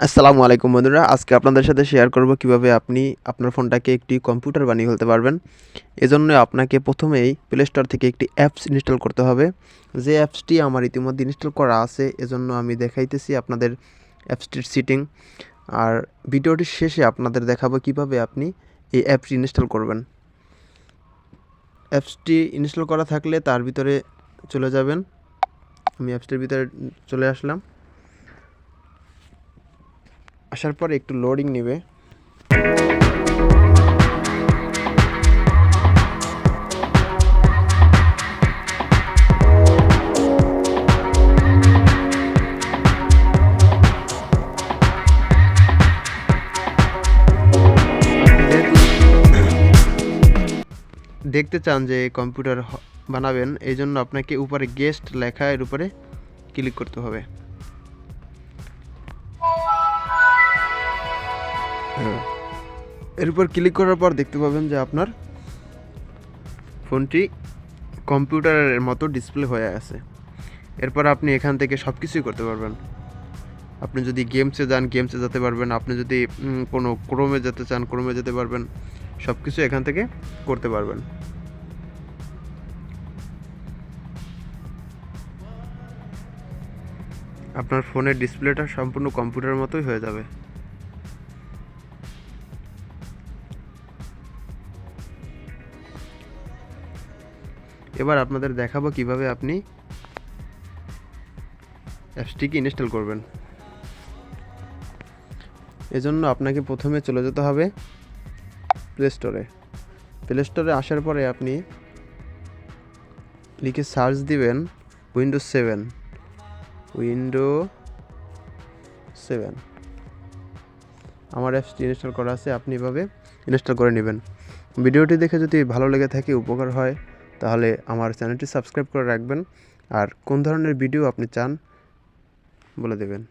আসসালামু আলাইকুম বন্ধুরা, আজকে আপনাদের সাথে শেয়ার করব কিভাবে আপনি আপনার ফোনটাকে একটি কম্পিউটার বানিয়ে ফেলতে পারবেন। এজন্য আপনাকে প্রথমেই প্লে স্টোর থেকে একটি অ্যাপস ইনস্টল করতে হবে। যে অ্যাপসটি আমার ইতিমধ্যে ইনস্টল করা আছে, এজন্য আমি দেখাইতেছি আপনাদের অ্যাপসটির সেটিং। আর ভিডিওটির শেষে আপনাদের দেখাবো কিভাবে আপনি এই অ্যাপসটি ইনস্টল করবেন। অ্যাপসটি ইনস্টল করা থাকলে তার ভিতরে চলে যাবেন। আমি অ্যাপসটির ভিতরে চলে আসলাম। আসার পরে একটু লোডিং নেবে। দেখতে চান যে কম্পিউটার বানাবেন, এই জন্য আপনাকে উপরে গেস্ট লেখা এর উপরে ক্লিক করতে হবে। এর উপর ক্লিক করার পর দেখতে পাবেন যে আপনার ফোনটি কম্পিউটারের মতো ডিসপ্লে হয়ে আছে। এরপর আপনি এখান থেকে সব কিছুই করতে পারবেন। আপনি যদি গেমসে যান গেমসে যেতে পারবেন, আপনি যদি কোনো ক্রোমে যেতে চান ক্রোমে যেতে পারবেন, সব কিছু এখান থেকে করতে পারবেন। আপনার ফোনের ডিসপ্লেটা সম্পূর্ণ কম্পিউটারের মতোই হয়ে যাবে। এবার আপনাদের দেখাবো কিভাবে আপনি অ্যাপসটিকে ইনস্টল করবেন। এজন্য আপনাকে প্রথমে চলে যেতে হবে প্লে স্টোরে। প্লে স্টোরে আসার পরে আপনি লিখে সার্চ দিবেন উইন্ডোজ 7। আমার অ্যাপসটি ইনস্টল করা আছে, আপনি এভাবে ইনস্টল করে নেবেন। ভিডিওটি দেখে যদি ভালো লেগে থাকে, উপকার হয়, তাহলে আমার চ্যানেলটি সাবস্ক্রাইব করে রাখবেন। আর কোন ধরনের ভিডিও আপনি চান বলে দেবেন।